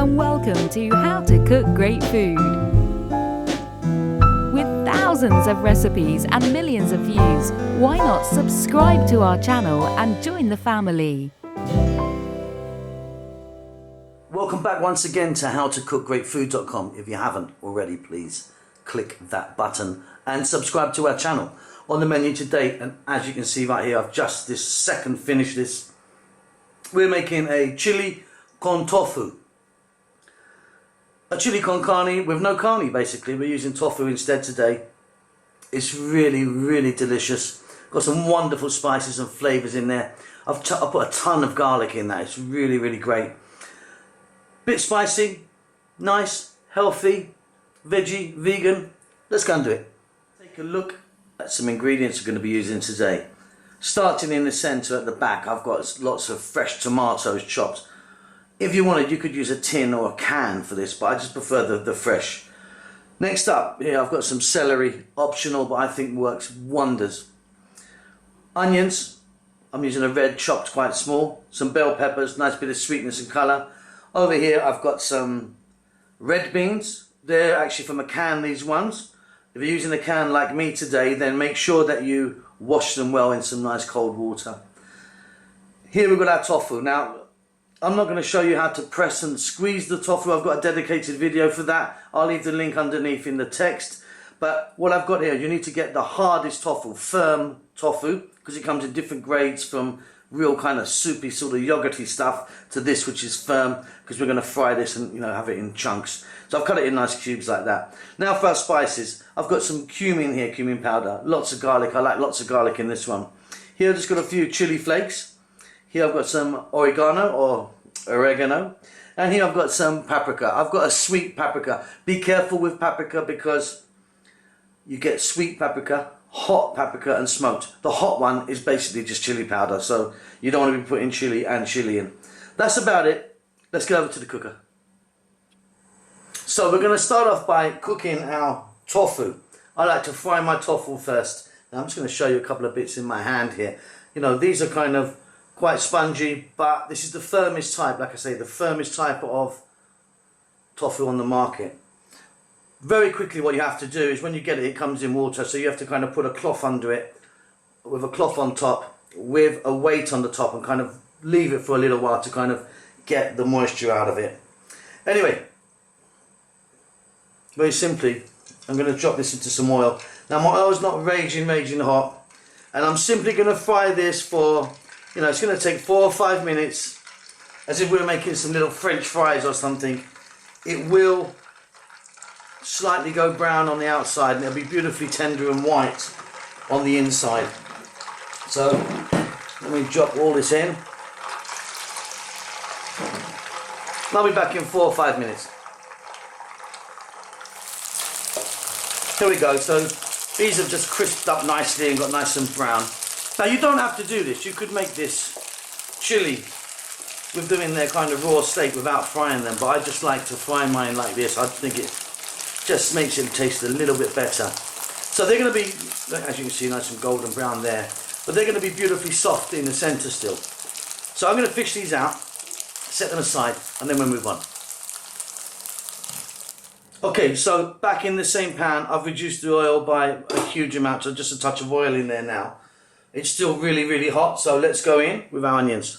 and welcome to How to Cook Great Food. With thousands of recipes and millions of views, why not subscribe to our channel and join the family? Welcome back once again to howtocookgreatfood.com. If you haven't already, please click that button and subscribe to our channel. On the menu today, and as you can see right here, I've just this second finished this. We're making a chili con tofu. A chili con carne with no carne, basically. We're using tofu instead today. It's really, really delicious. Got some wonderful spices and flavours in there. I've put a ton of garlic in that. It's really, really great. Bit spicy, nice, healthy, veggie, vegan. Let's go and do it. Take a look at some ingredients we're going to be using today. Starting in the centre at the back, I've got lots of fresh tomatoes chopped. If you wanted, you could use a tin or a can for this, but I just prefer the fresh. Next up, here I've got some celery, optional, but I think works wonders. Onions, I'm using a red chopped quite small. Some bell peppers, nice bit of sweetness and colour. Over here I've got some red beans. They're actually from a can, these ones. If you're using a can like me today, then make sure that you wash them well in some nice cold water. Here we've got our tofu. Now, I'm not going to show you how to press and squeeze the tofu. I've got a dedicated video for that. I'll leave the link underneath in the text. But what I've got here, you need to get the hardest tofu, firm tofu, because it comes in different grades from real kind of soupy, sort of yogurty stuff to this, which is firm, because we're going to fry this and, you know, have it in chunks. So I've cut it in nice cubes like that. Now for our spices, I've got some cumin here, cumin powder, lots of garlic. I like lots of garlic in this one. Here I've just got a few chili flakes. Here I've got some oregano, and here I've got some paprika. I've got a sweet paprika. Be careful with paprika because you get sweet paprika, hot paprika and smoked. The hot one is basically just chili powder, so you don't want to be putting chili and chili in. That's about it. Let's get over to the cooker. So we're going to start off by cooking our tofu. I like to fry my tofu first. Now I'm just going to show you a couple of bits in my hand here. You know, these are kind of quite spongy, but this is the firmest type, like I say, the firmest type of tofu on the market. Very quickly what you have to do is when you get it, it comes in water, so you have to kind of put a cloth under it with a cloth on top with a weight on the top and kind of leave it for a little while to kind of get the moisture out of it. Anyway, very simply, I'm going to drop this into some oil. Now my oil's not raging hot, and I'm simply going to fry this for, you know, it's going to take 4 or 5 minutes, as if we were making some little French fries or something. It will slightly go brown on the outside and it'll be beautifully tender and white on the inside. So let me drop all this in. I'll be back in 4 or 5 minutes. Here we go. So these have just crisped up nicely and got nice and brown. Now you don't have to do this. You could make this chili with them in their kind of raw state without frying them, but I just like to fry mine like this. I think it just makes it taste a little bit better. So they're going to be, as you can see, nice and golden brown there, but they're going to be beautifully soft in the centre still. So I'm going to fish these out, set them aside, and then we'll move on. Okay, so back in the same pan, I've reduced the oil by a huge amount, so just a touch of oil in there now. It's still really hot, so let's go in with our onions.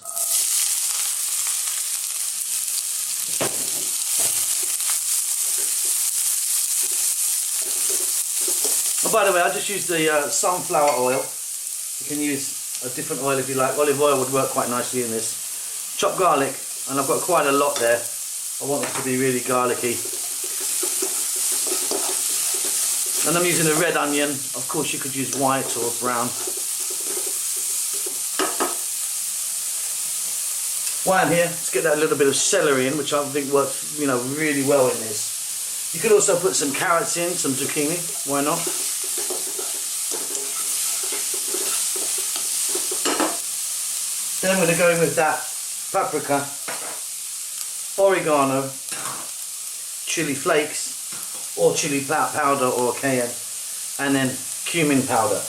By the way, I just used the sunflower oil. You can use a different oil if you like. Olive oil would work quite nicely in this. Chopped garlic, and I've got quite a lot there. I want it to be really garlicky. And I'm using a red onion. Of course you could use white or brown. While I'm here, let's get that little bit of celery in, which I think works, you know, really well in this. You could also put some carrots in, some zucchini, why not? Then I'm going to go in with that paprika, oregano, chili flakes, or chili powder or cayenne, and then cumin powder.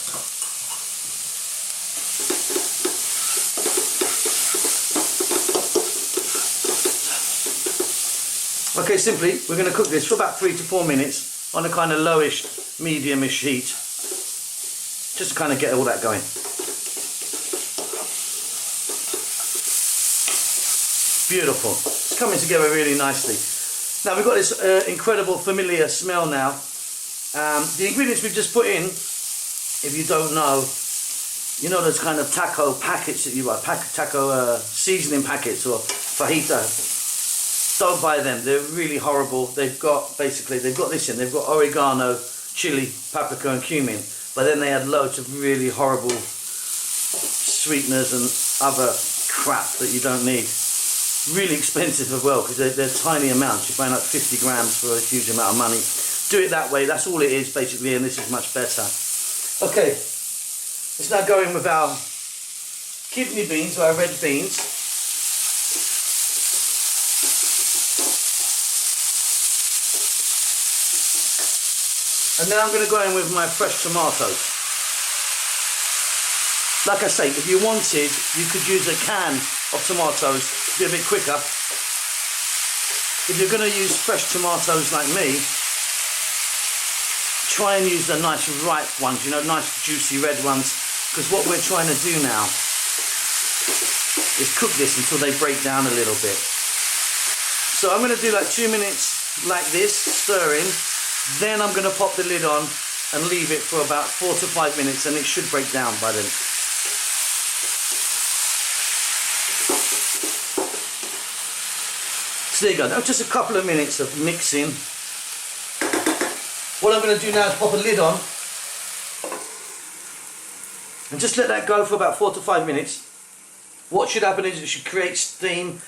Okay, simply, we're going to cook this for about 3 to 4 minutes on a kind of lowish, medium-ish heat. Just to kind of get all that going. Beautiful. It's coming together really nicely. Now we've got this incredible familiar smell now. The ingredients we've just put in, if you don't know, you know those kind of taco packets that you buy, taco seasoning packets or fajita. Don't buy them, they're really horrible. They've got this in, they've got oregano, chili, paprika and cumin, but then they add loads of really horrible sweeteners and other crap that you don't need. Really expensive as well, because they're tiny amounts. You're buying like 50 grams for a huge amount of money. Do it that way, that's all it is basically, and this is much better. Okay, let's now go in with our kidney beans, or our red beans. And then I'm going to go in with my fresh tomatoes. Like I say, if you wanted, you could use a can of tomatoes to be a bit quicker. If you're going to use fresh tomatoes like me, try and use the nice ripe ones, you know, nice juicy red ones, because what we're trying to do now is cook this until they break down a little bit. So I'm going to do like 2 minutes like this, stirring, then I'm going to pop the lid on and leave it for about 4 to 5 minutes, and it should break down by then. So there you go, now just a couple of minutes of mixing. What I'm going to do now is pop a lid on and just let that go for about 4 to 5 minutes. What should happen is it should create steam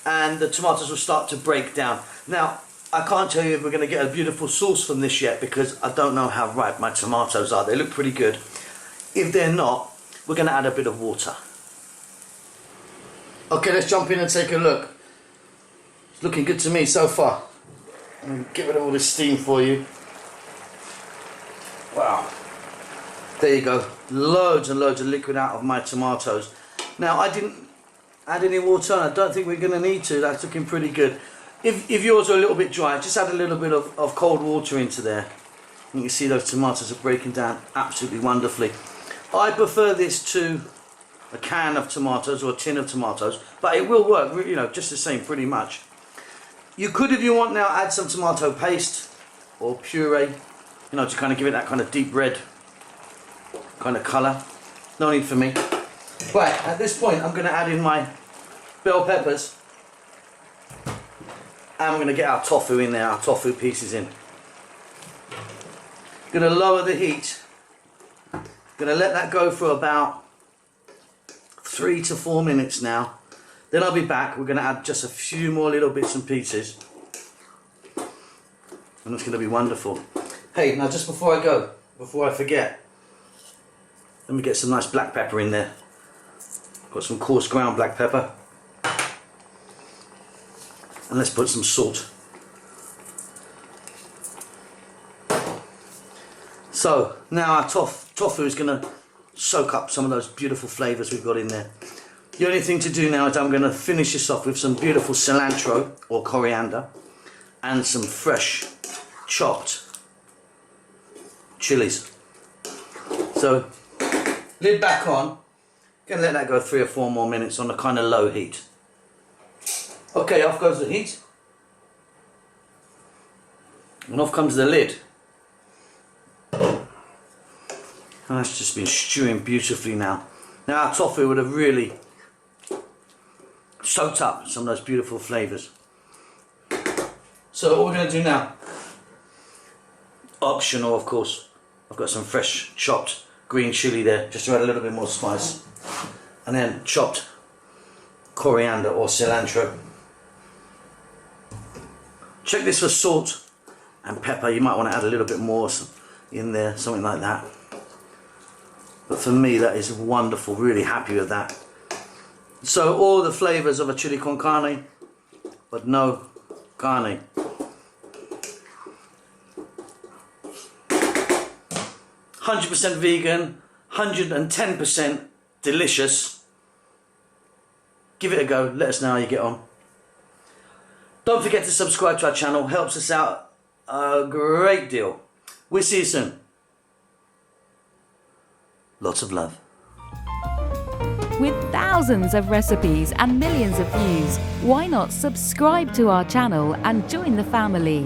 and the tomatoes will start to break down. Now, I can't tell you if we're going to get a beautiful sauce from this yet, because I don't know how ripe my tomatoes are. They look pretty good. If they're not, we're going to add a bit of water. Okay, let's jump in and take a look. It's looking good to me so far. I'm going to get rid of all this steam for you. Wow. There you go. Loads and loads of liquid out of my tomatoes. Now, I didn't add any water, and I don't think we're going to need to. That's looking pretty good. If yours are a little bit dry, just add a little bit of cold water into there. You can see those tomatoes are breaking down absolutely wonderfully. I prefer this to a can of tomatoes or a tin of tomatoes, but it will work, you know, just the same pretty much. You could, if you want now, add some tomato paste or puree, you know, to kind of give it that kind of deep red kind of colour. No need for me. But at this point, I'm going to add in my bell peppers. And we're going to get our tofu in there, our tofu pieces in. Going to lower the heat. Going to let that go for about 3 to 4 minutes now. Then I'll be back. We're going to add just a few more little bits and pieces. And it's going to be wonderful. Hey, now just before I go, before I forget, let me get some nice black pepper in there. Got some coarse ground black pepper. And let's put some salt. So now our tofu is going to soak up some of those beautiful flavours we've got in there. The only thing to do now is I'm going to finish this off with some beautiful cilantro or coriander and some fresh chopped chilies. So lid back on. Going to let that go 3 or 4 more minutes on a kind of low heat. Okay, off goes the heat, and off comes the lid, and that's just been stewing beautifully now. Now our tofu would have really soaked up some of those beautiful flavours. So what we're going to do now, optional of course, I've got some fresh chopped green chilli there, just to add a little bit more spice, and then chopped coriander or cilantro. Check this for salt and pepper. You might want to add a little bit more in there, something like that. But for me, that is wonderful. Really happy with that. So all the flavours of a chili con carne, but no carne. 100% vegan, 110% delicious. Give it a go. Let us know how you get on. Don't forget to subscribe to our channel, helps us out a great deal. We'll see you soon. Lots of love. With thousands of recipes and millions of views, why not subscribe to our channel and join the family?